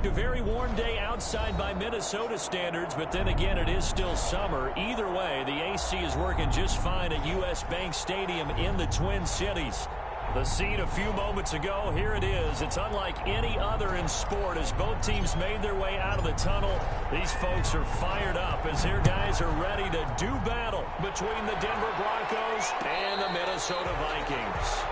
A very warm day outside by Minnesota standards, but then again, it is still summer. Either way, the AC is working just fine at U.S. Bank Stadium in the Twin Cities. The scene a few moments ago, here it is. It's unlike any other in sport as both teams made their way out of the tunnel. These folks are fired up as their guys are ready to do battle between the Denver Broncos and the Minnesota Vikings.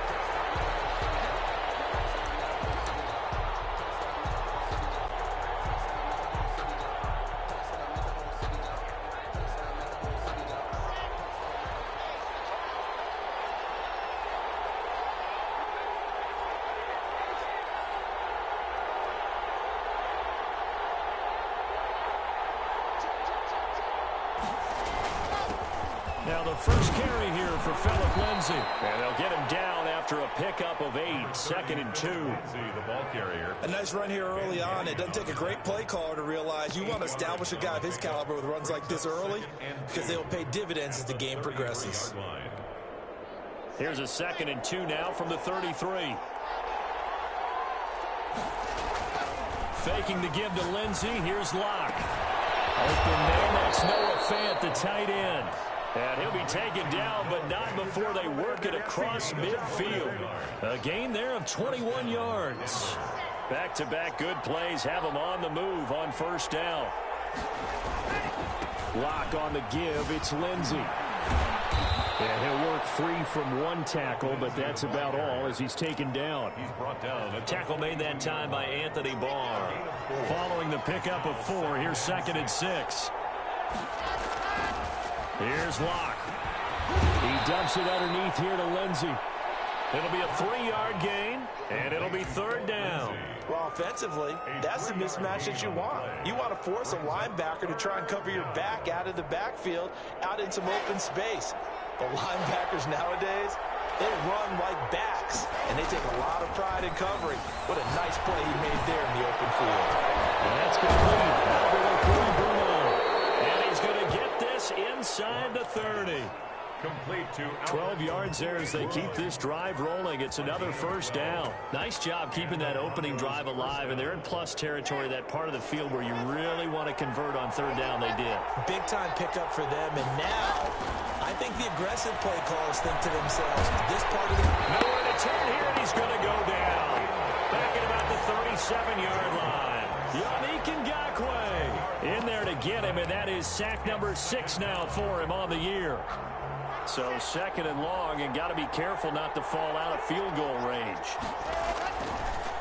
Now the first carry here for Phillip Lindsay. And they'll get him down after a pickup of 8, 2nd and 2. The ball carrier. A nice run here early on. It doesn't take a great play caller to realize you want to establish a guy of his caliber with runs like this early because they'll pay dividends as the game progresses. Here's a 2nd and 2 now from the 33. Faking the give to Lindsay. Here's Locke. Open man, that's Noah Fant, the tight end. And he'll be taken down, but not before they work it across midfield. A gain there of 21 yards. Back-to-back good plays have them on the move on first down. Locke on the give. It's Lindsay. And he'll work free from one tackle, but that's about all as he's taken down. He's brought down. A tackle made that time by Anthony Barr. Following the pickup of 4, here's 2nd and 6. Here's Locke. He dumps it underneath here to Lindsay. It'll be a 3-yard gain, and it'll be 3rd down. Well, offensively, that's the mismatch that you want. You want to force a linebacker to try and cover your back out of the backfield, out in some open space. The linebackers nowadays, they run like backs, and they take a lot of pride in covering. What a nice play he made there in the open field. And that's complete. And he's going to get this inside the 30. Complete to 12 yards there as they keep this drive rolling. It's another first down. Nice job keeping that opening drive alive, and they're in plus territory, that part of the field where you really want to convert on 3rd down. They did. Big-time pickup for them, and now I think the aggressive play callers think to themselves, this part of the... Nowhere to turn here, and he's going to go down. Back at about the 37-yard line. Yannick Ngakoue in there to get him, and that is sack number 6 now for him on the year. So 2nd and long, and got to be careful not to fall out of field goal range.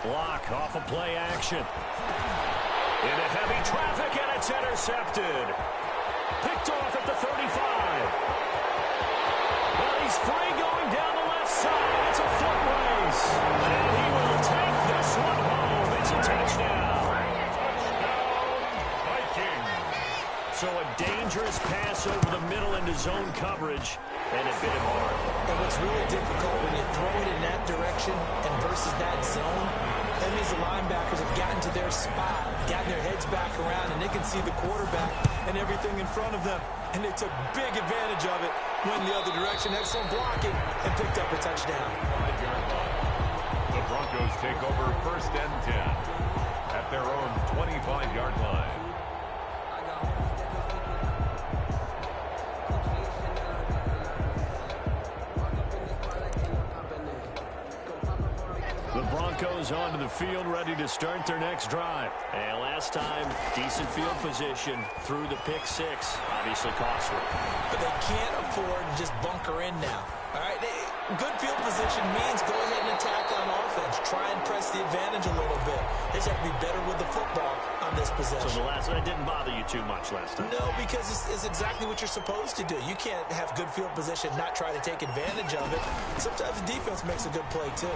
Block off of play action. Into heavy traffic, and it's intercepted. Picked off at the 35. Well, he's free going down the left side. It's a foot race. And he will take this one home. It's a touchdown. So a dangerous pass over the middle into zone coverage, and it bit him hard. And what's really difficult when you throw it in that direction and versus that zone, that means the linebackers have gotten to their spot, gotten their heads back around, and they can see the quarterback and everything in front of them. And they took big advantage of it, went the other direction, excellent blocking, and picked up a touchdown. The Broncos take over 1st and 10 at their own 25-yard line. The Broncos onto the field, ready to start their next drive. And last time, decent field position through the pick 6. Obviously costly. But they can't afford to just bunker in now. All right, good field position means go ahead and attack on offense. Try and press the advantage a little bit. They just have to be better with the football on this possession. So that didn't bother you too much last time? No, because it's exactly what you're supposed to do. You can't have good field position, not try to take advantage of it. Sometimes the defense makes a good play, too.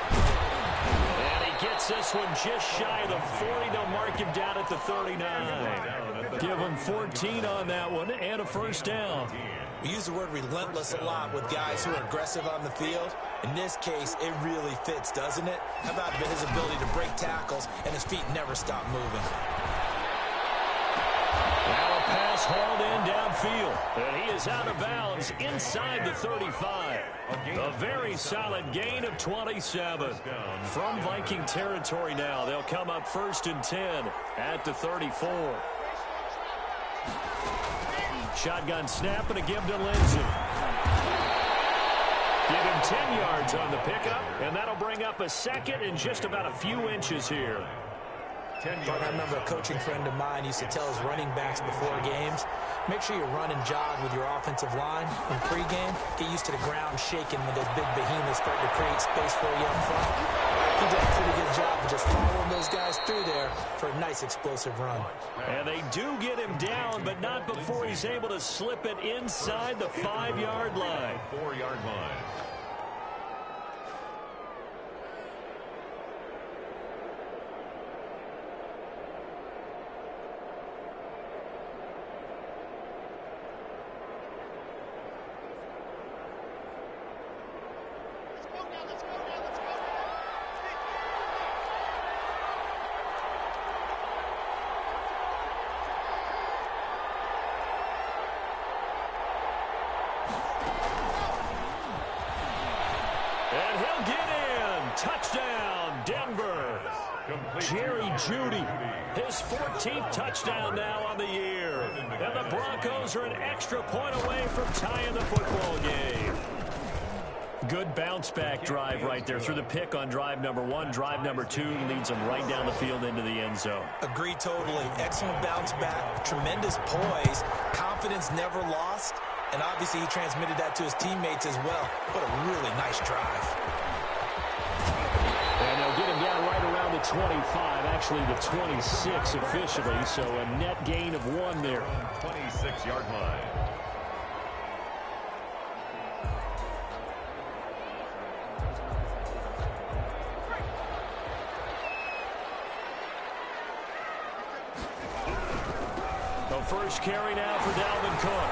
And he gets this one just shy of the 40. They'll mark him down at the 39. Give him 14 on that one and a first down. We use the word relentless a lot with guys who are aggressive on the field. In this case, it really fits, doesn't it? How about his ability to break tackles and his feet never stop moving? Now a pass hauled in downfield. And he is out of bounds inside the 35. A very solid gain of 27. From Viking territory now, they'll come up 1st and 10 at the 34. Shotgun snap and a give to Lindsay. Give him 10 yards on the pickup, and that'll bring up a 2nd and just about a few inches here. I remember a coaching friend of mine used to tell his running backs before games, make sure you run and jog with your offensive line in pregame. Get used to the ground shaking when those big behemoths start to create space for you up front. He did a pretty good job of just following those guys through there for a nice explosive run. And they do get him down, but not before he's able to slip it inside the 5-yard line. 4-yard line. And he'll get in. Touchdown, Denver. Jerry Jeudy, his 14th touchdown now on the year. And the Broncos are an extra point away from tying the football game. Good bounce-back drive right there through the pick on drive number 1. Drive number 2 leads them right down the field into the end zone. Agree totally. Excellent bounce back, tremendous poise, confidence never lost, and obviously he transmitted that to his teammates as well. What a really nice drive. And they'll get him down right around the 25, actually the 26 officially, so a net gain of 1 there. 26-yard line. First carry now for Dalvin Cook.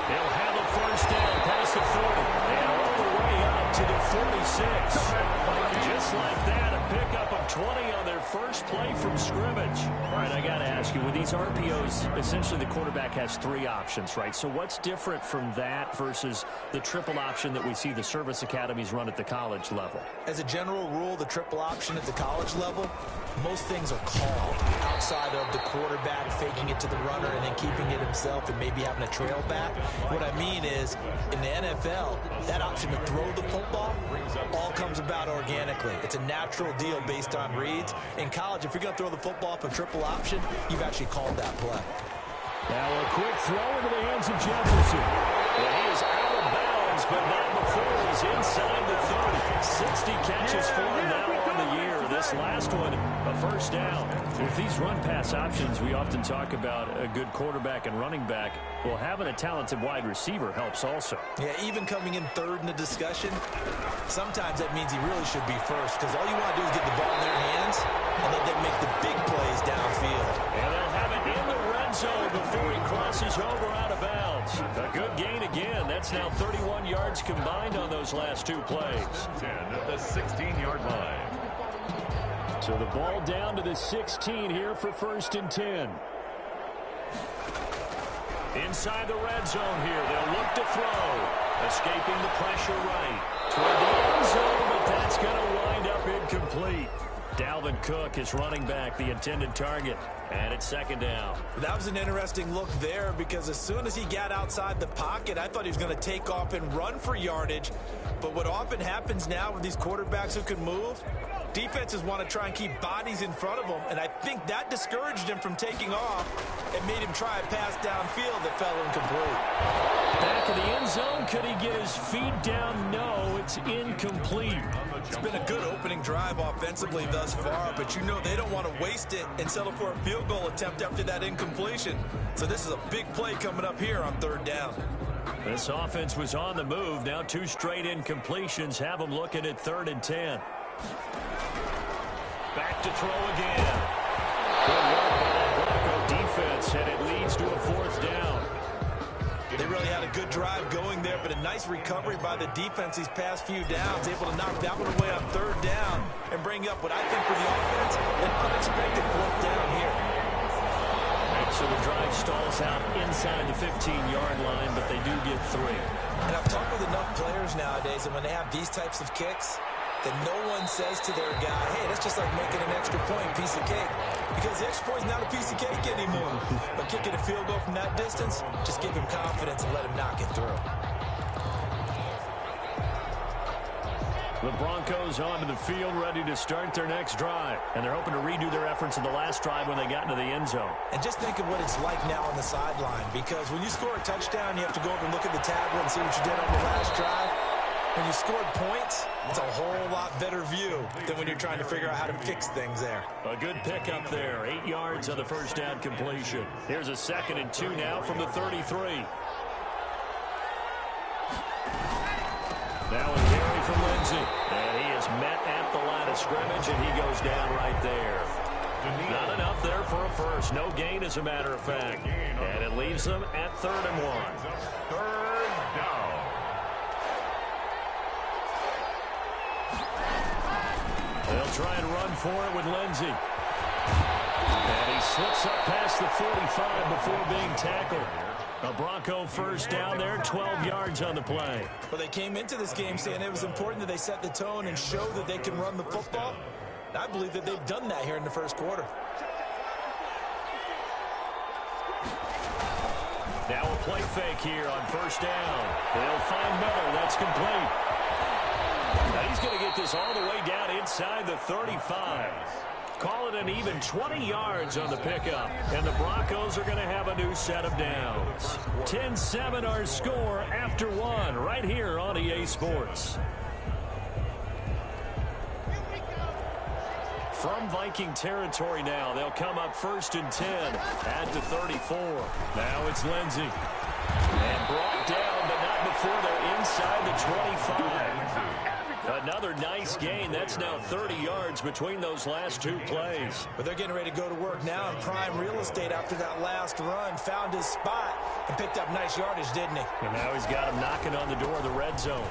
He'll have a first down past the 40 and all the way up to the 46. Just like that, a pickup of 20 on their first play from scrimmage. All right, I got to ask you, with these RPOs, essentially the quarterback has 3 options, right? So what's different from that versus the triple option that we see the service academies run at the college level? As a general rule, the triple option at the college level, most things are called outside of the quarterback faking it to the runner and then keeping it himself and maybe having a trail back. What I mean is, in the NFL, that option to throw the football all comes about organically. It's a natural deal based on reads. In college, if you're going to throw the football for triple option, you've actually called that play. Now a quick throw into the hands of Jefferson. Well, he is out of bounds, but not before he's inside the 30. 60 catches for him now on the year. This last one, a first down. With these run-pass options, we often talk about a good quarterback and running back. Well, having a talented wide receiver helps also. Yeah, even coming in third in the discussion, sometimes that means he really should be first, because all you want to do is get the ball in their hands and let them make the big plays downfield. And they'll have it in the red zone before he crosses over out of bounds. A good gain again. That's now 31 yards combined on those last 2 plays. 10 at the 16-yard line. So the ball down to the 16 here for 1st and 10. Inside the red zone here. They'll look to throw. Escaping the pressure right. Toward the end zone, but that's going to wind up incomplete. Dalvin Cook is running back, the intended target. And it's 2nd down. That was an interesting look there, because as soon as he got outside the pocket, I thought he was going to take off and run for yardage. But what often happens now with these quarterbacks who can move, defenses want to try and keep bodies in front of them, and I think that discouraged him from taking off and made him try a pass downfield that fell incomplete. Back in the end zone, could he get his feet down? No, it's incomplete. It's been a good opening drive offensively thus far, but you know they don't want to waste it and settle for a field goal attempt after that incompletion. So this is a big play coming up here on 3rd down. This offense was on the move. Now 2 straight incompletions have them looking at 3rd and 10. Back to throw again. Good work by that Bronco defense, and it leads to a 4th down. They really had a good drive going there, but a nice recovery by the defense these past few downs, able to knock that one away on 3rd down and bring up what I think for the offense, an unexpected 4th down here. Next So the drive stalls out inside the 15-yard line, but they do get 3. And I've talked with enough players nowadays, and when they have these types of kicks, that no one says to their guy, hey, that's just like making an extra point, piece of cake. Because the extra point is not a piece of cake anymore. But kicking a field goal from that distance, just give him confidence and let him knock it through. The Broncos onto the field, ready to start their next drive. And they're hoping to redo their efforts in the last drive when they got into the end zone. And just think of what it's like now on the sideline. Because when you score a touchdown, you have to go over and look at the tablet and see what you did on the last drive. When you scored points, it's a whole lot better view than when you're trying to figure out how to fix things there. A good pickup there. 8 yards on the first down completion. Here's a 2nd and 2 now from the 33. Now a carry from Lindsey. And he is met at the line of scrimmage, and he goes down right there. Not enough there for a first. No gain, as a matter of fact. And it leaves them at 3rd and 1. 3rd down. They'll try and run for it with Lindsey. And he slips up past the 45 before being tackled. A Bronco first down there, 12 yards on the play. Well, they came into this game saying it was important that they set the tone and show that they can run the football. And I believe that they've done that here in the first quarter. Now a play fake here on first down. They'll find Miller. That's complete. Now he's going to get this all the way down inside the 35. Call it an even 20 yards on the pickup. And the Broncos are going to have a new set of downs. 10-7 our score after 1 right here on EA Sports. From Viking territory now, they'll come up 1st and 10 at the 34. Now it's Lindsey. And brought down, but not before they're inside the 25. Another nice gain. That's now 30 yards between those last 2 plays. But they're getting ready to go to work now in prime real estate after that last run. Found his spot and picked up nice yardage, didn't he? And now he's got him knocking on the door of the red zone.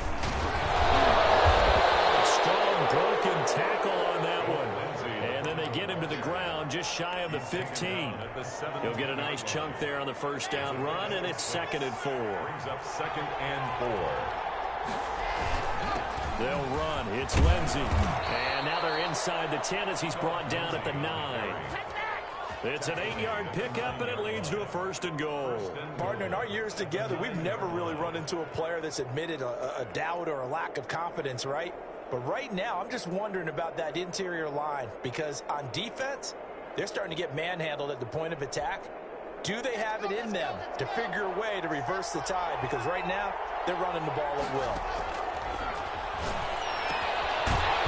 Strong broken tackle on that one. And then they get him to the ground just shy of the 15. He'll get a nice chunk there on the first down run, and it's 2nd and 4. Brings up 2nd and 4. They'll run. It's Lindsey. And now they're inside the 10 as he's brought down at the 9. It's an 8-yard pickup, and it leads to a 1st and goal. Partner, in our years together, we've never really run into a player that's admitted a doubt or a lack of confidence, right? But right now, I'm just wondering about that interior line because on defense, they're starting to get manhandled at the point of attack. Do they have it in them to figure a way to reverse the tide? Because right now, they're running the ball at will.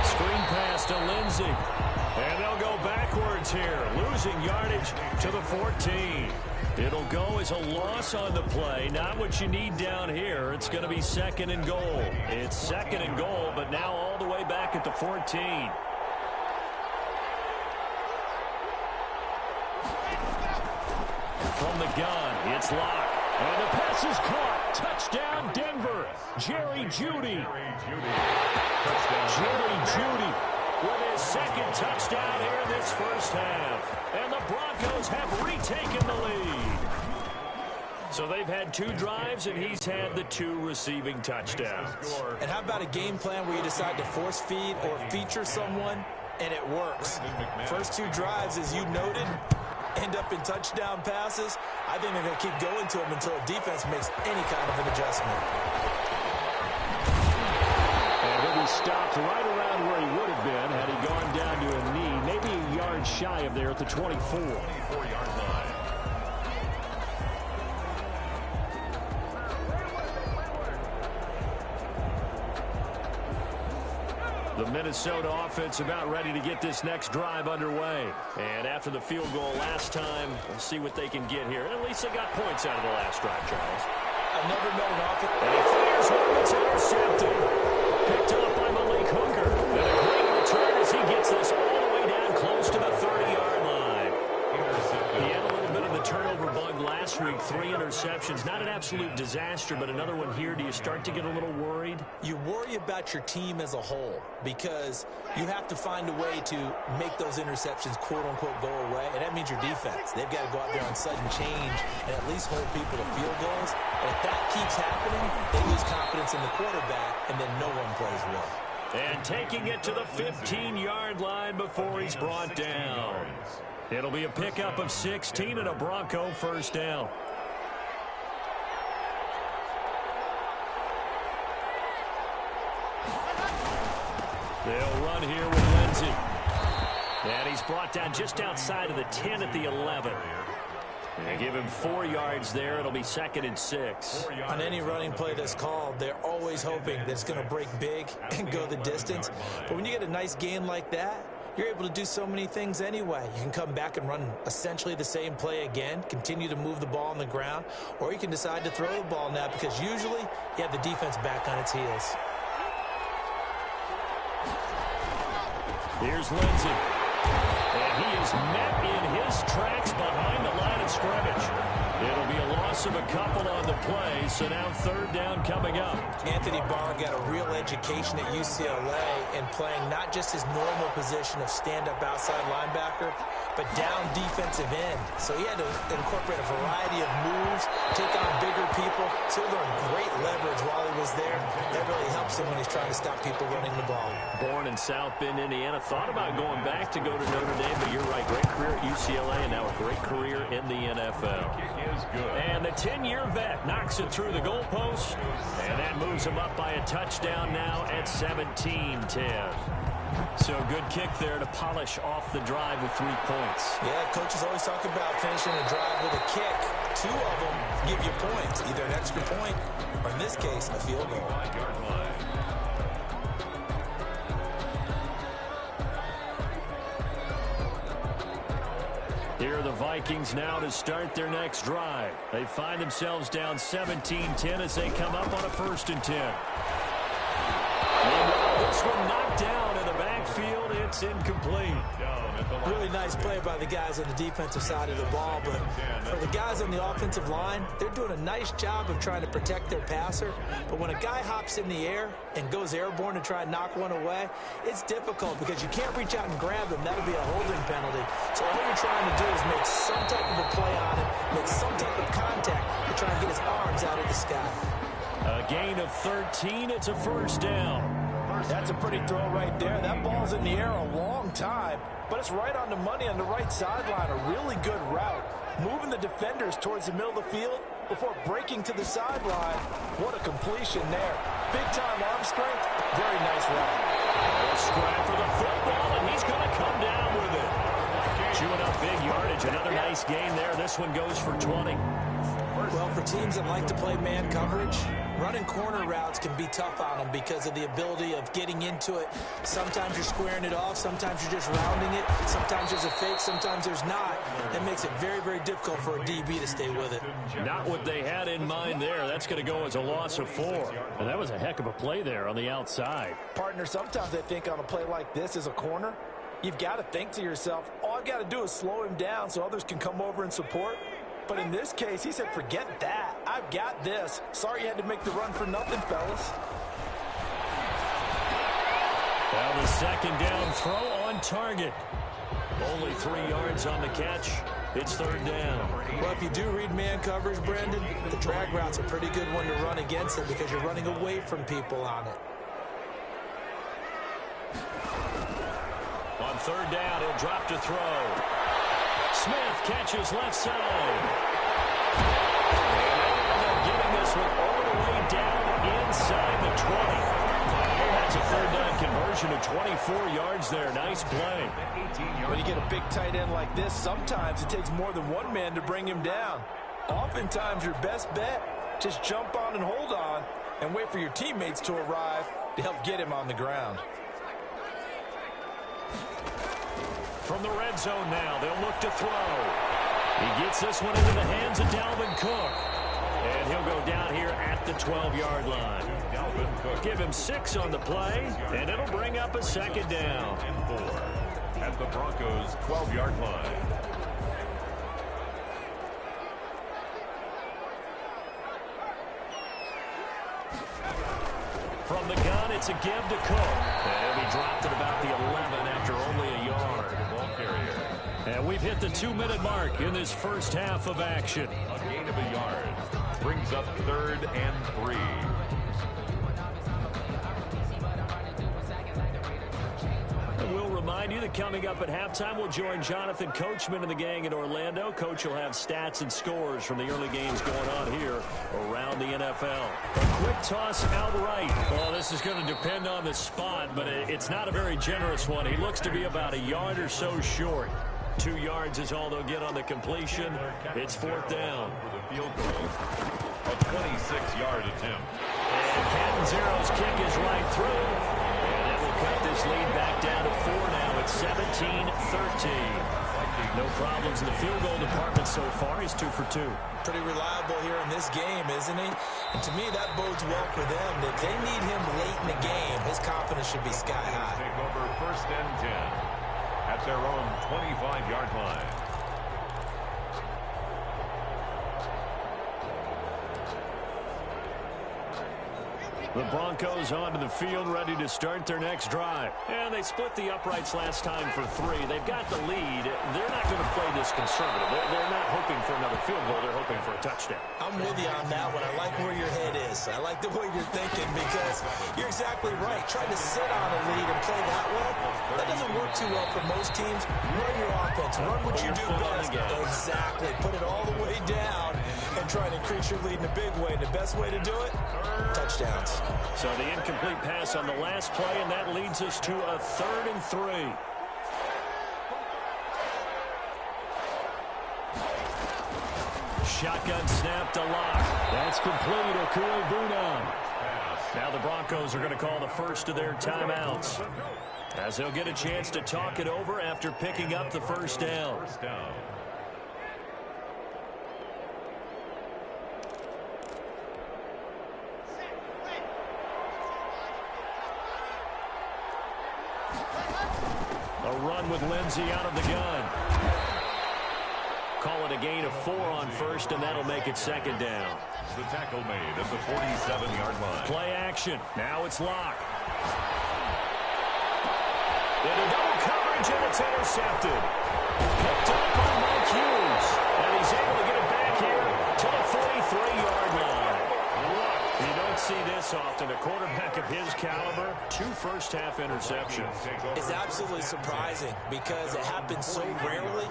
Screen pass to Lindsey. And they'll go backwards here, losing yardage to the 14. It'll go as a loss on the play. Not what you need down here. It's going to be 2nd and goal. It's 2nd and goal, but now all the way back at the 14. From the gun, it's Locke. And the pass is caught. Touchdown, Denver. Jerry Jeudy. Jerry Jeudy with his 2nd touchdown here in this first half. And the Broncos have retaken the lead. So they've had 2 drives, and he's had the 2 receiving touchdowns. And how about a game plan where you decide to force feed or feature someone, and it works? First 2 drives, as you noted, end up in touchdown passes. I think they're going to keep going to them until the defense makes any kind of an adjustment. And he'll be stopped right around where he would have been had he gone down to a knee, maybe a yard shy of there at the 24. 24-yard line. The Minnesota offense about ready to get this next drive underway. And after the field goal last time, we'll see what they can get here. At least they got points out of the last drive, Charles. I've never met an offense. And he fires one that's intercepted. Picked up by Malik Hooker. And a great return as he gets this all the way down close to the 30-yard line. He had a little bit of the turnover bug last week. 3 interceptions. interceptions. Not an absolute disaster, but another one here. Do you start to get a little worried? You worry about your team as a whole because you have to find a way to make those interceptions, quote-unquote, go away, and that means your defense. They've got to go out there on sudden change and at least hold people to field goals. And if that keeps happening, they lose confidence in the quarterback, and then no one plays well. And taking it to the 15-yard line before he's brought down. It'll be a pickup of 16 and a Bronco first down. They'll run here with Lindsey. And he's brought down just outside of the 10 at the 11. They give him 4 yards there. It'll be 2nd and 6. On any running play that's called, they're always hoping that it's going to break big and go the distance. But when you get a nice gain like that, you're able to do so many things anyway. You can come back and run essentially the same play again, continue to move the ball on the ground, or you can decide to throw the ball now because usually you have the defense back on its heels. Here's Lindsey. And he is met in his tracks behind the line of scrimmage. It'll be a loss of a couple on the play, so now 3rd down coming up. Anthony Barr got a real education at UCLA in playing not just his normal position of stand-up outside linebacker, but down defensive end. So he had to incorporate a variety of moves, take on bigger people. So he learned great leverage while he was there. That really helps him when he's trying to stop people running the ball. Born in South Bend, Indiana. Thought about going back to go to Notre Dame, but you're right. Great career at UCLA and now a great career in the NFL. And the 10-year vet knocks it through the goalpost, and that moves him up by a touchdown now at 17-10. So good kick there to polish off the drive with 3 points. Yeah, coaches always talk about finishing a drive with a kick. 2 of them give you points, either an extra point or, in this case, a field goal. Here are the Vikings now to start their next drive. They find themselves down 17-10 as they come up on a 1st and 10. Meanwhile, this one knocked down in the backfield. It's incomplete. Really nice play by the guys on the defensive side of the ball, but for the guys on the offensive line, they're doing a nice job of trying to protect their passer. But when a guy hops in the air and goes airborne to try and knock one away, it's difficult because you can't reach out and grab him. That'll be a holding penalty. So all you're trying to do is make some type of a play on him, make some type of contact to try and get his arms out of the sky. A gain of 13. It's a 1st down. That's a pretty throw right there. That ball's in the air a long time, but it's right on the money on the right sideline. A really good route. Moving the defenders towards the middle of the field before breaking to the sideline. What a completion there. Big-time arm strength. Very nice route. Scrap for the football, and he's going to come down with it. Chewing up big yardage. Another nice gain there. This one goes for 20. Well, for teams that like to play man coverage, running corner routes can be tough on them because of the ability of getting into it. Sometimes you're squaring it off. Sometimes you're just rounding it. Sometimes there's a fake. Sometimes there's not. That makes it very, very difficult for a DB to stay with it. Not what they had in mind there. That's going to go as a loss of 4. And that was a heck of a play there on the outside. Partner, sometimes I think on a play like this as a corner, you've got to think to yourself, all I've got to do is slow him down so others can come over and support. But in this case, he said, forget that. I've got this. Sorry you had to make the run for nothing, fellas. Now the 2nd down throw on target. Only 3 yards on the catch. It's 3rd down. Well, if you do read man coverage, Brandon, the drag route's a pretty good one to run against it because you're running away from people on it. On 3rd down, he'll drop to throw. Smith catches left side. And getting this one all the way down inside the 20. And that's a 3rd down conversion of 24 yards there. Nice play. When you get a big tight end like this, sometimes it takes more than one man to bring him down. Oftentimes, your best bet, just jump on and hold on and wait for your teammates to arrive to help get him on the ground. From the red zone now, they'll look to throw. He gets this one into the hands of Dalvin Cook. And he'll go down here at the 12-yard line. Give him 6 on the play, and it'll bring up a 2nd down. And 4 at the Broncos' 12-yard line. From the gun, it's a give to Cook. And he'll be dropped at about the 11 after only a yard. Ball carrier. And we've hit the 2-minute mark in this first half of action. A gain of a yard. Brings up 3rd and 3. We'll remind you that coming up at halftime, we'll join Jonathan Coachman and the gang in Orlando. Coach will have stats and scores from the early games going on here around the NFL. A quick toss outright. Well, this is going to depend on the spot, but it's not a very generous one. He looks to be about a yard or so short. 2 yards is all they'll get on the completion. It's 4th down. For the field goal. A 26-yard attempt. And Catanzaro's kick is right through. And that will cut this lead back down to 4 now. It's 17-13. No problems in the field goal department so far. He's 2 for 2. Pretty reliable here in this game, isn't he? And to me, that bodes well for them. If they need him late in the game, his confidence should be sky high. Take over 1st and 10 at their own 25-yard line. The Broncos onto the field, ready to start their next drive. And they split the uprights last time for 3. They've got the lead. They're not going to play this conservative. They're not hoping for another field goal. They're hoping for a touchdown. I'm with you on that one. I like where your head is. I like the way you're thinking because you're exactly right. Trying to sit on a lead and play that way, that doesn't work too well for most teams. Run your offense. Run what you do best. Exactly. Put it all the way down and try to increase your lead in a big way. And the best way to do it, touchdowns. So the incomplete pass on the last play, and that leads us to a 3rd and 3. Shotgun snap to Lock. That's complete. Okui-Bunam. Now the Broncos are going to call the first of their timeouts, as they'll get a chance to talk it over after picking up the first down. A run with Lindsey out of the gun. Call it a gain of 4 on first, and that'll make it 2nd down. The tackle made at the 47-yard line. Play action. Now it's Lock. Into double coverage, and it's intercepted. Picked up by Mike Hughes. And he's able to get it back here to the 43-yard line. You don't see this often. A quarterback of his caliber, 2 first-half interceptions. It's absolutely surprising because it happens so rarely.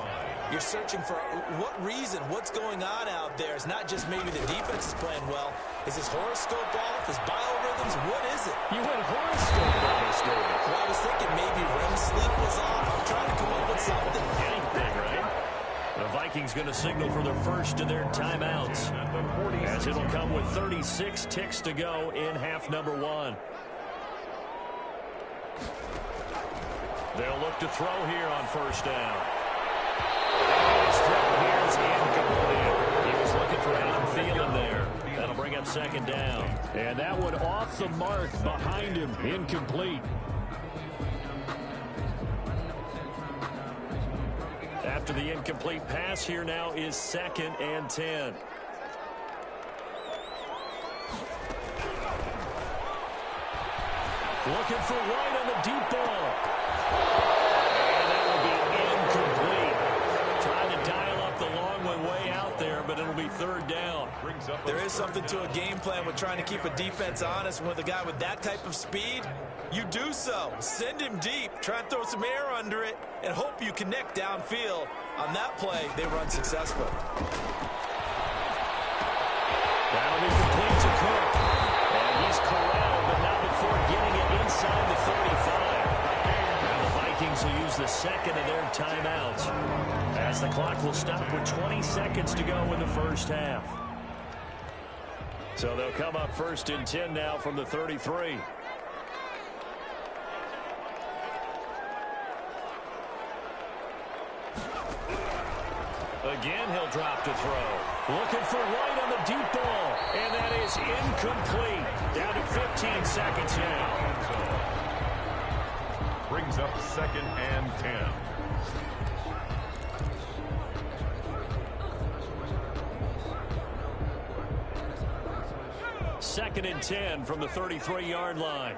You're searching for what reason, what's going on out there. It's not just maybe the defense is playing well. Is his horoscope off? His biorhythms? What is it? You went horoscope on this, David. Well, I was thinking maybe REM sleep was off. I'm trying to come up with something. Anything, right? The Vikings going to signal for the first of their timeouts, as it'll come with 36 ticks to go in half number 1. They'll look to throw here on first down. His throw here is incomplete. He was looking for Adam Thielen there. That'll bring up 2nd down. And that one off the mark behind him, incomplete. After the incomplete pass, here now is 2nd and 10. Looking for White on the deep ball. And that will be incomplete. Trying to dial up the long one way out there, but it'll be 3rd down. There is something to a game plan with trying to keep a defense honest. With a guy with that type of speed, you do so. Send him deep. Try and throw some air under it and hope you connect downfield. On that play, they run successful. That'll be complete to Cook. And he's corralled, but not before getting it inside the 35. Now the Vikings will use the 2nd of their timeouts, as the clock will stop with 20 seconds to go in the first half. So they'll come up 1st and 10 now from the 33. Again, he'll drop to throw. Looking for White on the deep ball. And that is incomplete. Down to 15 seconds now. Brings up 2nd and 10. 2nd and 10 from the 33-yard line.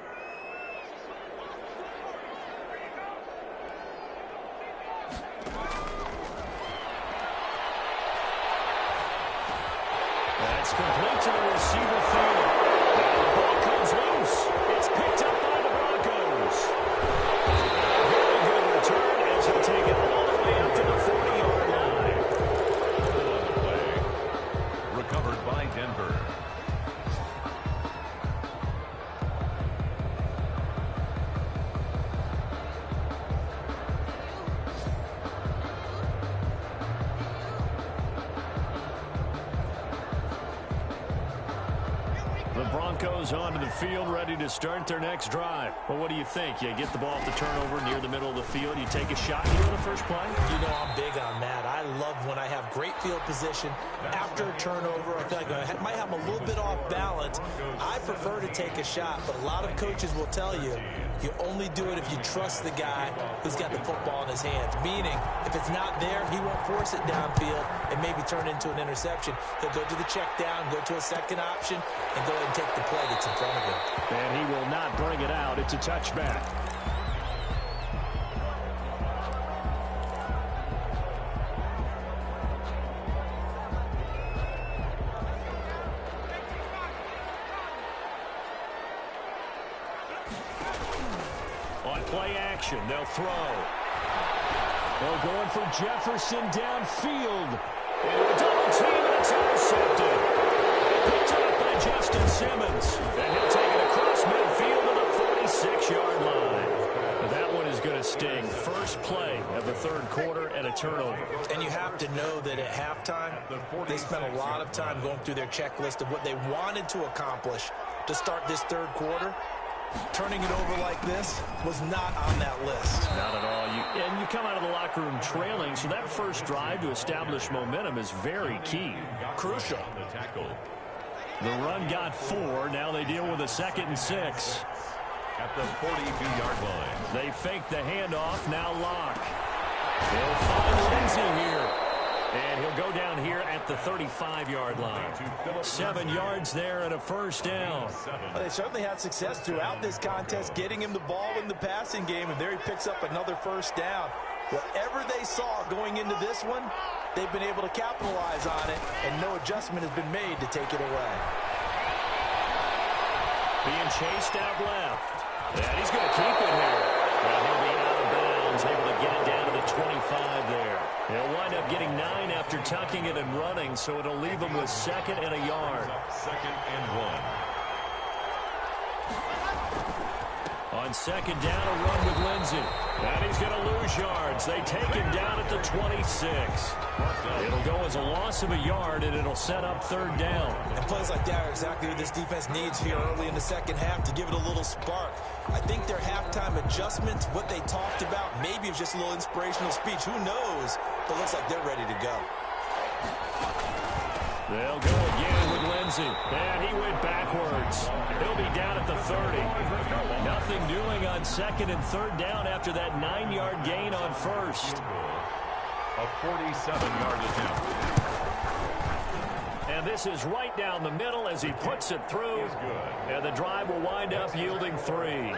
That's complete to the receiver field. And the ball comes loose. It's picked up by the Broncos. A very good return as he'll take it all the way up to the 40-yard line. Recovered by Denver. The Broncos onto the field, ready to start their next drive. Well, what do you think? You get the ball off the turnover near the middle of the field. You take a shot here on the first play? You know, I'm big on that. I love when I have great field position. After a turnover, I feel like I might have a little bit off balance. I prefer to take a shot, but a lot of coaches will tell you, you only do it if you trust the guy who's got the football in his hands. Meaning, if it's not there, he won't force it downfield and maybe turn into an interception. He'll go to the check down, go to a second option, and go ahead and take the play that's in front of him. And he will not bring it out. It's a touchback. On play action, they'll throw. They're going for Jefferson downfield. And a double team, and it's intercepted. Picked up by Justin Simmons. And he'll take it across midfield to the 46-yard line. But that one is going to sting. First play of the third quarter and a turnover. And you have to know that at halftime, they spent a lot of time going through their checklist of what they wanted to accomplish to start this third quarter. Turning it over like this was not on that list. Not at all. And you come out of the locker room trailing, so that first drive to establish momentum is very key. Crucial. The run got 4. Now they deal with a 2nd and 6. At the 42-yard line. They fake the handoff. Now Locke. They'll find Lindsey here. And he'll go down here at the 35-yard line. 7 yards there and a first down. Well, they certainly had success throughout this contest, getting him the ball in the passing game, and there he picks up another first down. Whatever they saw going into this one, they've been able to capitalize on it, and no adjustment has been made to take it away. Being chased out left. And he's going to keep it here. And he'll be out of bounds, able to get it down to the 25 there. He'll wind up getting 9 after tucking it and running, so it'll leave him with 2nd and a yard. 2nd and 1. On 2nd down, a run with Lindsey. And he's going to lose yards. They take him down at the 26. It'll go as a loss of a yard, and it'll set up 3rd down. And plays like that are exactly what this defense needs here early in the second half to give it a little spark. I think their halftime adjustments, what they talked about, maybe it was just a little inspirational speech. Who knows? But it looks like they're ready to go. They'll go again with Lindsey. And he went backwards. He'll be down at the 30. Nothing doing on 2nd and 3rd down after that 9-yard gain on 1st. A 47-yard attempt. And this is right down the middle as he puts it through. And the drive will wind up yielding 3.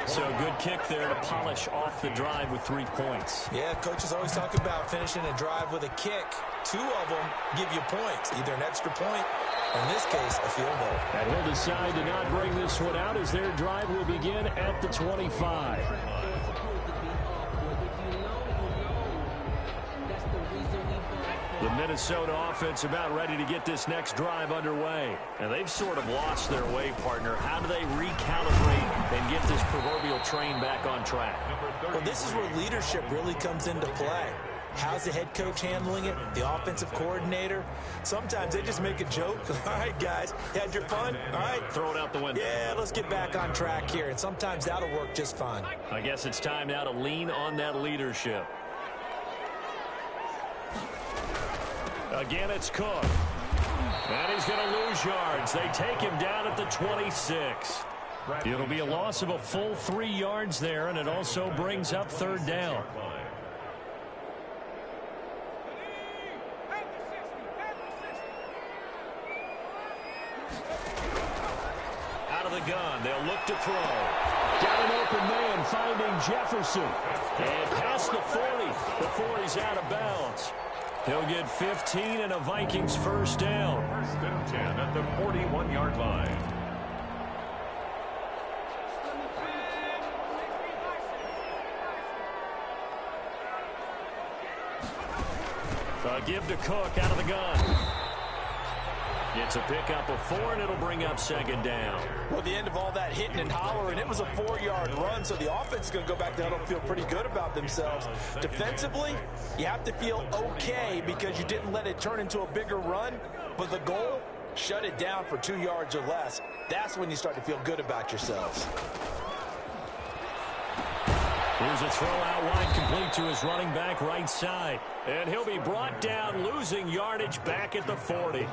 So good kick there to polish off the drive with 3 points. Yeah, coaches always talk about finishing a drive with a kick. 2 of them give you points, either an extra point, or in this case, a field goal. And he'll decide to not bring this one out as their drive will begin at the 25. The Minnesota offense about ready to get this next drive underway. And they've sort of lost their way, partner. How do they recalibrate and get this proverbial train back on track? Well, this is where leadership really comes into play. How's the head coach handling it? The offensive coordinator? Sometimes they just make a joke. All right, guys, you had your fun? All right. Throw it out the window. Yeah, let's get back on track here. And sometimes that'll work just fine. I guess it's time now to lean on that leadership. Again, it's Cook. And he's going to lose yards. They take him down at the 26. It'll be a loss of a full 3 yards there, and it also brings up 3rd down. of the gun. They'll look to throw. Got an open man finding Jefferson. And past the 40 before he's out of bounds. He'll get 15 and a Vikings first down. First and 10 at the 41-yard line. Give to Cook out of the gun. It's a pickup of 4, and it'll bring up second down. Well, the end of all that hitting and hollering, it was a 4-yard run, so the offense is going to go back there and feel pretty good about themselves. Defensively, you have to feel okay because you didn't let it turn into a bigger run, but the goal, shut it down for 2 yards or less. That's when you start to feel good about yourselves. Here's a throw out wide, complete to his running back right side. And he'll be brought down, losing yardage back at the 40.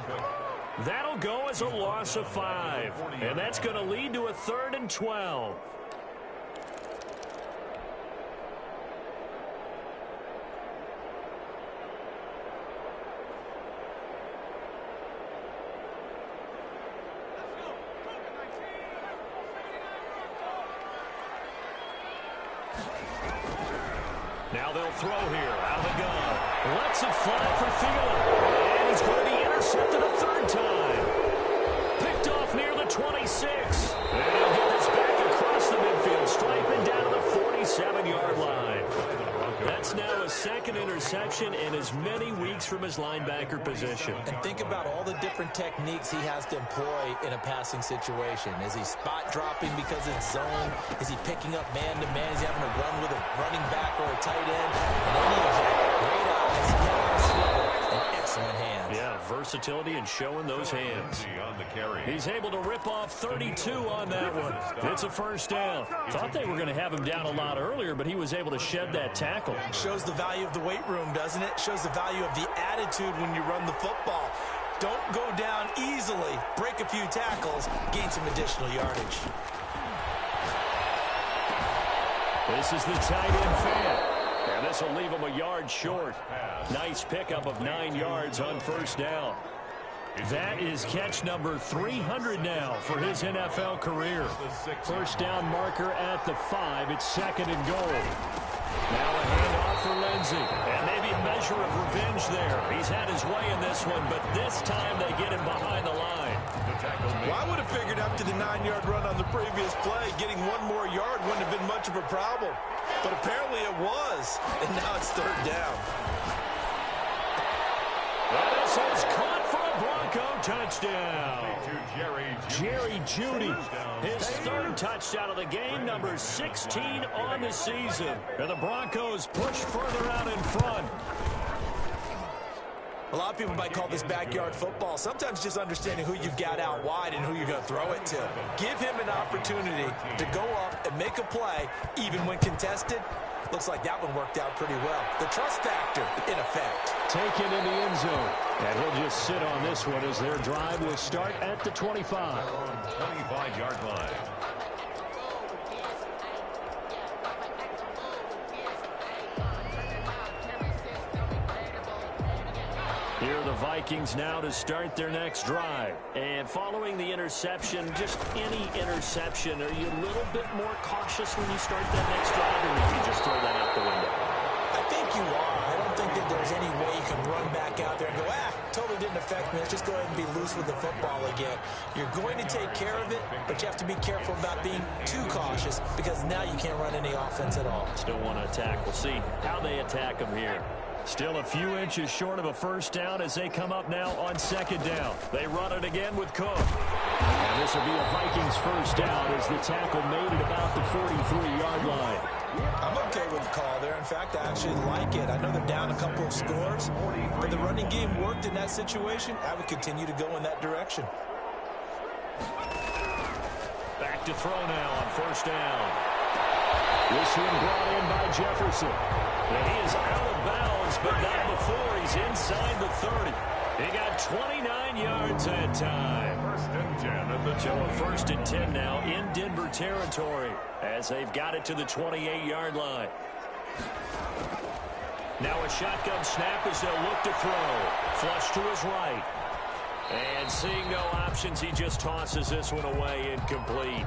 That'll go as a loss of 5. And that's going to lead to a 3rd and 12. Now they'll throw here out of the gun. Lets it fly for Thielen. And he's going to be intercepted a 3rd time. Picked off near the 26. And he'll get this back across the midfield stripe and down to the 47-yard line. That's now a 2nd interception in as many weeks from his linebacker position. And think about all the different techniques he has to employ in a passing situation. Is he spot dropping because it's zone? Is he picking up man-to-man? Is he having to run with a running back or a tight end? And any of that, great eyes, slow, and excellent hands. Yeah, versatility and showing those hands. He's able to rip off 32 on that one. It's a first down. Thought they were going to have him down a lot earlier, but he was able to shed that tackle. Shows the value of the weight room, doesn't it? Shows the value of the attitude when you run the football. Don't go down easily. Break a few tackles. Gain some additional yardage. This is the tight end fan. And this will leave him a yard short. Nice pickup of 9 yards on first down. That is catch number 300 now for his NFL career. First down marker at the 5. It's 2nd and goal. Now a handoff for Lindsey. And maybe a measure of revenge there. He's had his way in this one, but this time they get him behind the line. Well, I would have figured after the 9-yard run on the previous play, getting 1 more yard wouldn't have been much of a problem. But apparently it was. And now it's 3rd down. This is caught for a Bronco touchdown. Jerry Jeudy, his 3rd touchdown of the game, number 16 on the season. And the Broncos push further out in front. A lot of people might call this backyard football. Sometimes just understanding who you've got out wide and who you're going to throw it to. Give him an opportunity to go up and make a play, even when contested. Looks like that one worked out pretty well. The trust factor, in effect. Taken in the end zone. And he'll just sit on this one as their drive will start at the 25. 25-yard line. Here are the Vikings now to start their next drive. And following the interception, just any interception, are you a little bit more cautious when you start that next drive, or maybe you just throw that out the window? I think you are. I don't think that there's any way you can run back out there and go, totally didn't affect me. Let's just go ahead and be loose with the football again. You're going to take care of it, but you have to be careful about being too cautious because now you can't run any offense at all. Still want to attack. We'll see how they attack them here. Still a few inches short of a first down as they come up now on 2nd down. They run it again with Cook. And this will be a Vikings first down as the tackle made at about the 43-yard line. I'm okay with the call there. In fact, I actually like it. I know they're down a couple of scores, but the running game worked in that situation. I would continue to go in that direction. Back to throw now on first down. This one brought in by Jefferson. And he is out of bounds, but not before he's inside the 30. He got 29 yards that time. First and 10 at the So a 1st and 10 now in Denver territory as they've got it to the 28-yard line. Now a shotgun snap as they'll look to throw. Flush to his right. And seeing no options, he just tosses this one away incomplete.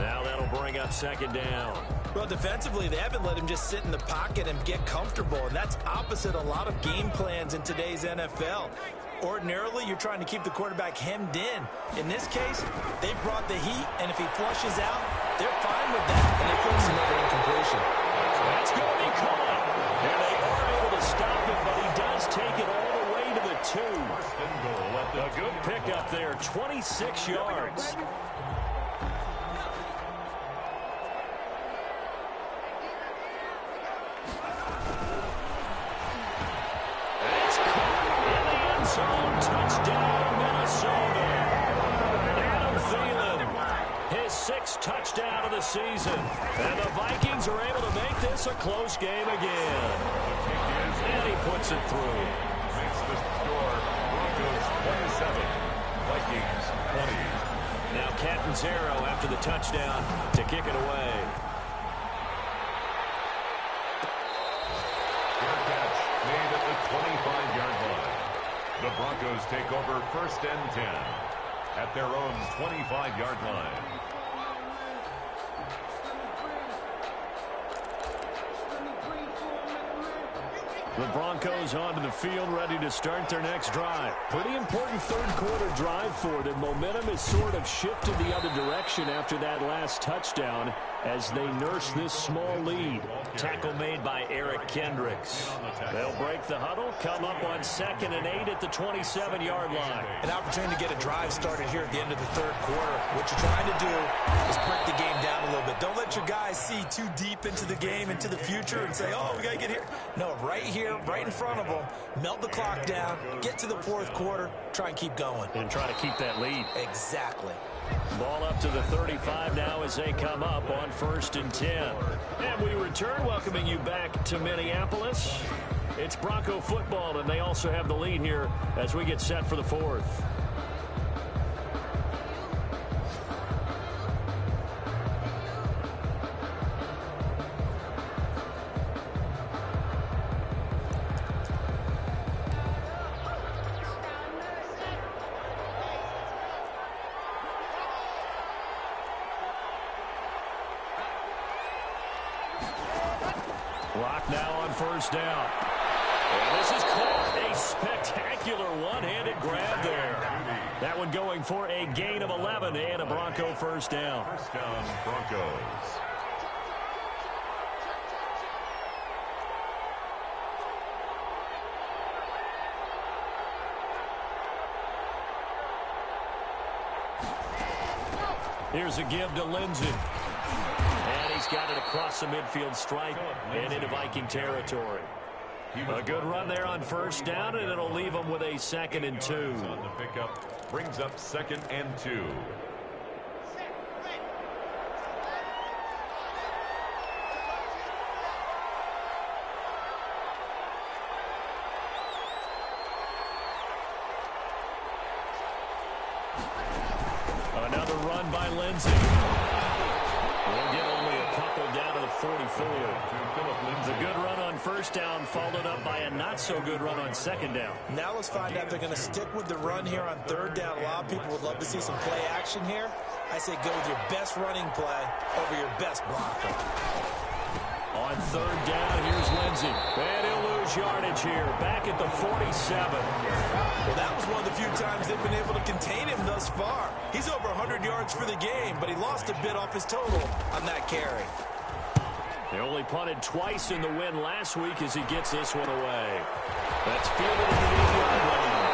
Now that'll bring up second down. Well, defensively, they haven't let him just sit in the pocket and get comfortable, and that's opposite a lot of game plans in today's NFL. Ordinarily, you're trying to keep the quarterback hemmed in. In this case, they brought the heat, and if he flushes out, they're fine with that, and they force another incompletion. That's going to be caught. And they are able to stop him, but he does take it all the way to the 2. A good pickup there, 26 yards. Touchdown, Minnesota. Adam Thielen, his 6th touchdown of the season. And the Vikings are able to make this a close game again. And he puts it through. Makes the score Broncos 27, Vikings 20. Now Catanzaro after the touchdown to kick it away. Fair catch made at the 25-yard line. The Broncos take over 1st and 10 at their own 25-yard line. The Broncos onto the field ready to start their next drive. Pretty important third-quarter drive for them. Momentum has sort of shifted the other direction after that last touchdown as they nurse this small lead. Tackle made by Eric Kendricks. They'll break the huddle, come up on 2nd and 8 at the 27-yard line. An opportunity to get a drive started here at the end of the third quarter. What you're trying to do is break the game down a little bit. Don't let your guys see too deep into the game, into the future, and say, oh, we got to get here. No, right here, right in front of them, melt the clock down, get to the fourth quarter, try and keep going. And try to keep that lead. Exactly. Ball up to the 35 now as they come up on 1st and 10. And we return, welcoming you back to Minneapolis. It's Bronco football, and they also have the lead here as we get set for the 4th. Clock now on 1st down. And this is caught. A spectacular one-handed grab there. That one going for a gain of 11 and a Bronco 1st down. 1st down, Broncos. Here's a give to Lindsey. And he's got it across the midfield stripe and into Viking territory. A good run there on 1st down, and it'll leave them with a 2nd and 2. On the pickup, brings up 2nd and 2. Another run by Lindsey. We'll get only a couple down to the 44. The good run on 1st down followed up by a not-so-good run on 2nd down. Now let's find out if they're going to stick with the run here on 3rd down. A lot of people would love to see some play action here. I say go with your best running play over your best blocker. On 3rd down, here's Lindsey. And he'll lose yardage here, back at the 47. Well, that was one of the few times they've been able to contain him thus far. He's over 100 yards for the game, but he lost a bit off his total on that carry. They only punted twice in the win last week as he gets this one away. That's fielded into the 8-yard line.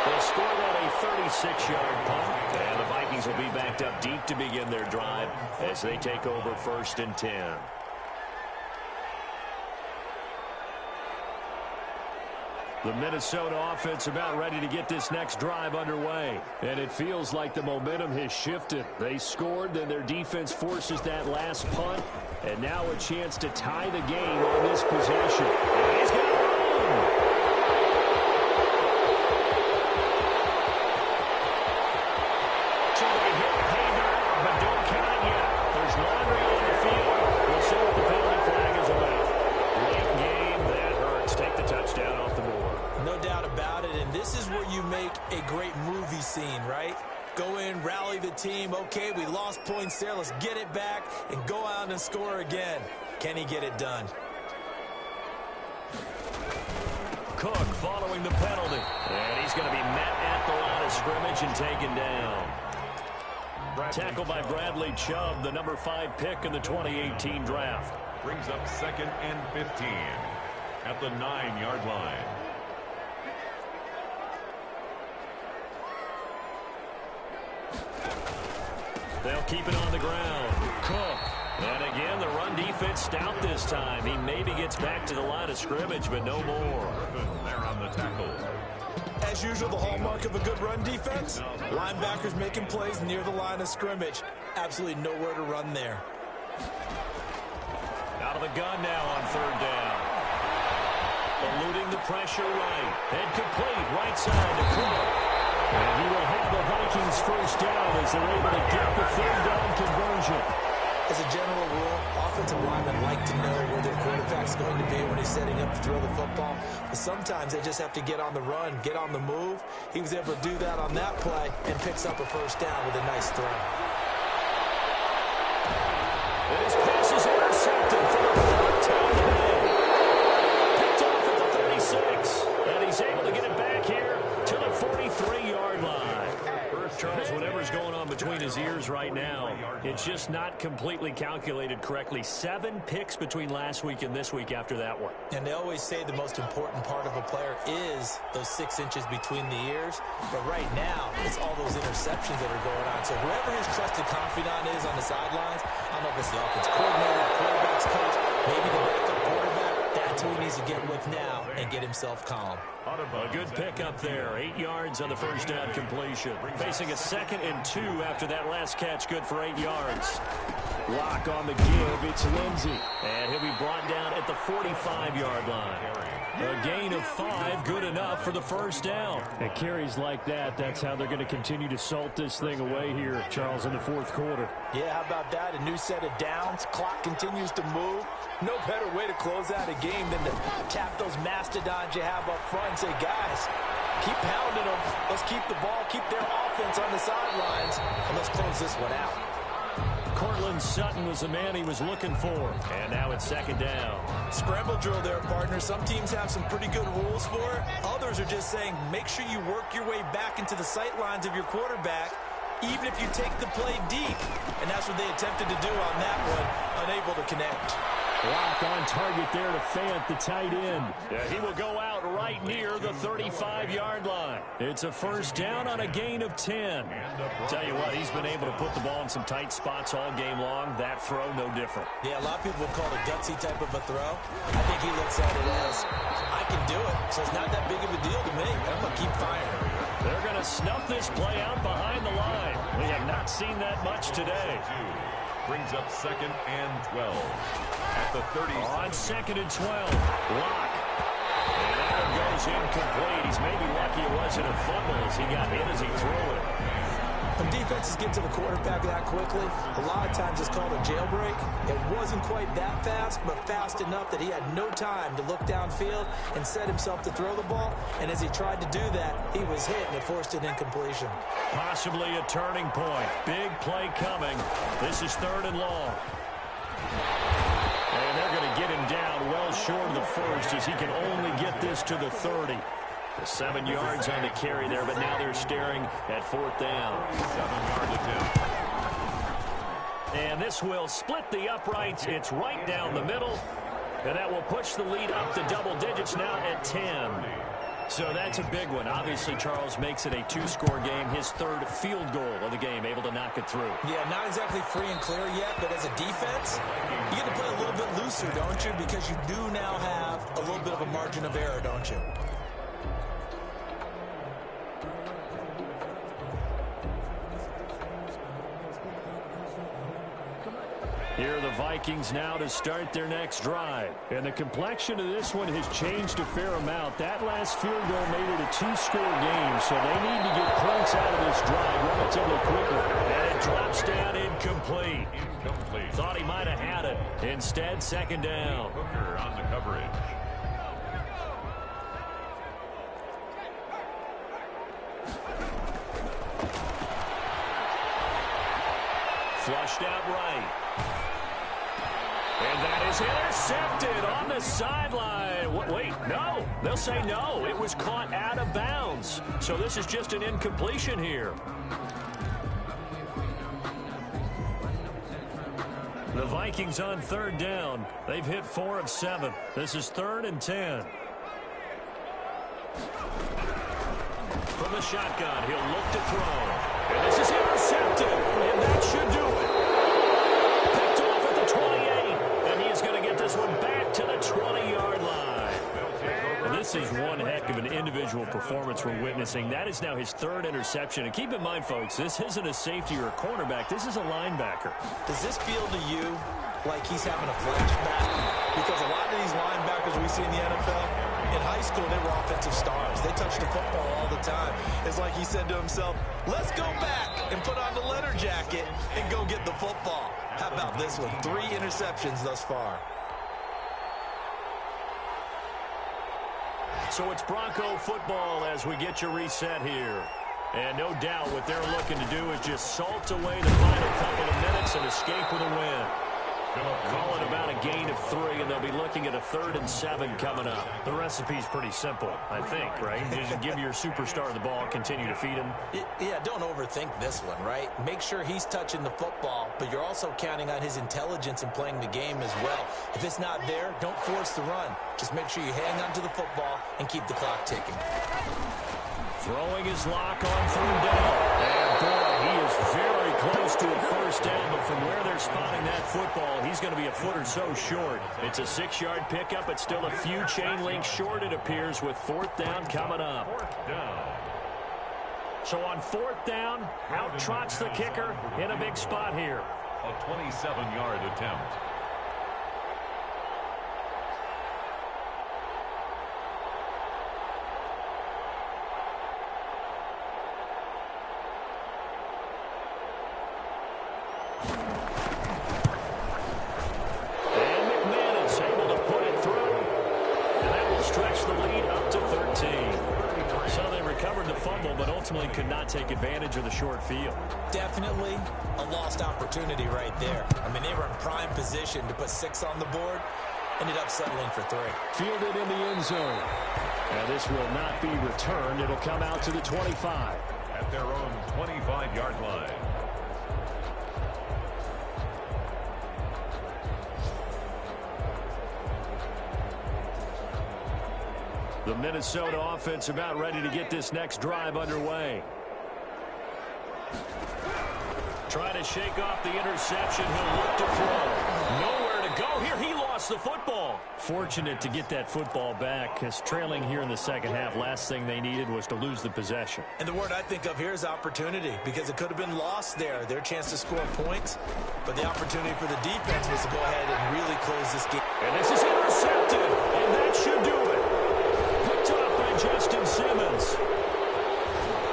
They'll score that a 36-yard punt, and the Vikings will be backed up deep to begin their drive as they take over 1st and 10. The Minnesota offense about ready to get this next drive underway. And it feels like the momentum has shifted. They scored, then their defense forces that last punt. And now a chance to tie the game on this possession. And he's got it. So they hit pay dirt, but don't count it yet. There's laundry on the field. We'll see what the penalty flag is about. Late game, that hurts. Take the touchdown off the board. No doubt about it, and this is where you make a rally the team. Okay, we lost points there. Let's get it back and go out and score again. Can he get it done? Cook following the penalty. And he's going to be met at the line of scrimmage and taken down. Tackled by Bradley Chubb, the number 5 pick in the 2018 draft. Brings up 2nd and 15 at the 9-yard line. They'll keep it on the ground. Cook. And again, the run defense stout this time. He maybe gets back to the line of scrimmage, but no more. There on the tackle. As usual, the hallmark of a good run defense, linebackers making plays near the line of scrimmage. Absolutely nowhere to run there. Out of the gun now on 3rd down. Eluding the pressure right. And complete right side to Cook. And he will have the Vikings first down as they're able to get the 3rd down conversion. As a general rule, offensive linemen like to know where their quarterback's going to be when he's setting up to throw the football. But sometimes they just have to get on the run, get on the move. He was able to do that on that play and picks up a first down with a nice throw. And his pass is intercepted for the 4th time today. Picked off at the 36. And he's able to get it back here to the 43-yard line. Charles, whatever's going on between his ears right now, it's just not completely calculated correctly. 7 picks between last week and this week after that one. And they always say the most important part of a player is those 6 inches between the ears. But right now, it's all those interceptions that are going on. So whoever his trusted confidant is on the sidelines, I don't know if it's the offense coordinator, the quarterback's coach, maybe the backup quarterback, that's who he needs to get with now and get himself calm. A good pick up there. 8 yards on the first down completion. Facing a 2nd and 2 after that last catch. Good for 8 yards. Lock on the give. It's Lindsey. And he'll be brought down at the 45-yard line. A gain of 5. Good enough for the first down. And carries like that, that's how they're going to continue to salt this thing away here, Charles, in the 4th quarter. Yeah, how about that? A new set of downs. Clock continues to move. No better way to close out a game than to tap those mastodons you have up front and say, guys, keep pounding them. Let's keep the ball, keep their offense on the sidelines, and let's close this one out. Cortland Sutton was the man he was looking for. And now it's 2nd down. Scramble drill there, partner. Some teams have some pretty good rules for it. Others are just saying, make sure you work your way back into the sight lines of your quarterback, even if you take the play deep. And that's what they attempted to do on that one, unable to connect. Lock on target there to Fant, the tight end. Yeah, he will go out right near the 35-yard line. It's a first down on a gain of 10. Tell you what, he's been able to put the ball in some tight spots all game long. That throw, no different. Yeah, a lot of people would call it a gutsy type of a throw. I think he looks at it as, I can do it, so it's not that big of a deal to me. I'm going to keep firing. They're going to snuff this play out behind the line. We have not seen that much today. Brings up 2nd and 12 at the 30. On 2nd and 12, Lock. And that one goes incomplete. He's maybe lucky it wasn't a fumble as he got hit as he threw it. When defenses get to the quarterback that quickly, a lot of times it's called a jailbreak. It wasn't quite that fast, but fast enough that he had no time to look downfield and set himself to throw the ball. And as he tried to do that, he was hit and it forced an incompletion. Possibly a turning point. Big play coming. This is 3rd and long. And they're going to get him down well short of the first as he can only get this to the 30. 7 yards on the carry there, but now they're staring at 4th down. 7-yard attempt. And this will split the uprights. It's right down the middle. And that will push the lead up to double digits now at 10. So that's a big one. Obviously, Charles makes it a 2-score game. His 3rd field goal of the game, able to knock it through. Yeah, not exactly free and clear yet, but as a defense, you get to play a little bit looser, don't you? Because you do now have a little bit of a margin of error, don't you? Here are the Vikings now to start their next drive. And the complexion of this one has changed a fair amount. That last field goal made it a 2-score game, so they need to get points out of this drive relatively quickly. And it drops down incomplete. Thought he might have had it. Instead, 2nd down. Hooker on the coverage. Flushed out right. And that is intercepted on the sideline. Wait, no. They'll say no. It was caught out of bounds. So this is just an incompletion here. The Vikings on third down. They've hit 4 of 7. This is 3rd and 10. From the shotgun, he'll look to throw. And this is intercepted. And that should do it. Picked off at the 28. And he's going to get this one back to the 20-yard line. This is one heck of an individual performance we're witnessing. That is now his 3rd interception. And keep in mind, folks, this isn't a safety or a cornerback. This is a linebacker. Does this feel to you like he's having a flashback? Because a lot of these linebackers we see in the NFL, in high school, they were offensive stars. They touched the football all the time. It's like he said to himself, let's go back and put on the leather jacket and go get the football. How about this one? 3 interceptions thus far. So it's Bronco football as we get you reset here. And no doubt what they're looking to do is just salt away the final couple of minutes and escape with a win. Call it about a gain of 3, and they'll be looking at a 3rd and 7 coming up. The recipe's pretty simple, I think, right? Just give your superstar the ball, continue to feed him. Yeah, don't overthink this one, right? Make sure he's touching the football, but you're also counting on his intelligence in playing the game as well. If it's not there, don't force the run. Just make sure you hang on to the football and keep the clock ticking. Throwing his lock on 3rd down. And boy, he is very close to a first down, but from where they're spotting that football, he's going to be a foot or so short. It's a 6-yard pickup, but still a few chain links short, it appears, with 4th down coming up. So on 4th down, out trots the kicker in a big spot here. A 27-yard attempt. Could not take advantage of the short field. Definitely a lost opportunity right there. I mean, they were in prime position to put 6 on the board. Ended up settling for 3. Fielded in the end zone. Now this will not be returned. It'll come out to the 25. At their own 25-yard line. The Minnesota offense about ready to get this next drive underway. Trying to shake off the interception. He'll look to throw. Nowhere to go here. He lost the football. Fortunate to get that football back, because trailing here in the second half, last thing they needed was to lose the possession. And the word I think of here is opportunity, because it could have been lost there. Their chance to score points, but the opportunity for the defense was to go ahead and really close this game. And this is intercepted, and that should do it. Picked up by Justin Simmons.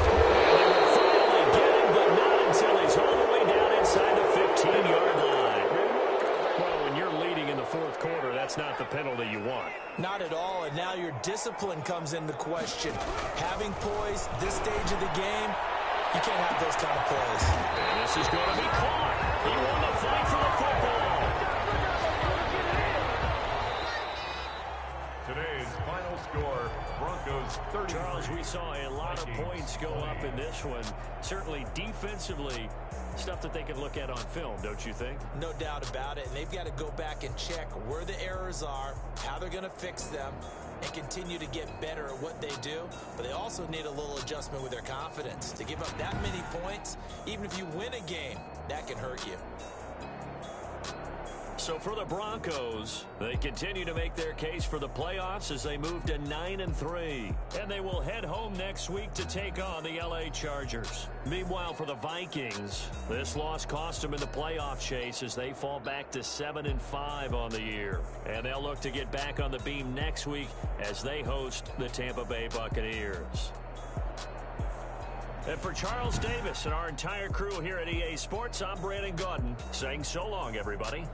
And they will finally get him, but not until he's all the way down inside the 15-yard line. Well, when you're leading in the fourth quarter, that's not the penalty you want. Not at all, and now your discipline comes into question. Having poise this stage of the game, you can't have those kind of plays. And this is going to be caught. He won the fight for the football. Today's final score, Broncos 30. Charles, we saw a lot of points go up in this one. Certainly defensively, stuff that they can look at on film, don't you think? No doubt about it, and they've got to go back and check where the errors are, how they're going to fix them, and continue to get better at what they do. But they also need a little adjustment with their confidence. To give up that many points, even if you win a game, that can hurt you. So for the Broncos, they continue to make their case for the playoffs as they move to 9-3. And they will head home next week to take on the LA Chargers. Meanwhile, for the Vikings, this loss cost them in the playoff chase as they fall back to 7-5 on the year. And they'll look to get back on the beam next week as they host the Tampa Bay Buccaneers. And for Charles Davis and our entire crew here at EA Sports, I'm Brandon Gaudin saying so long, everybody.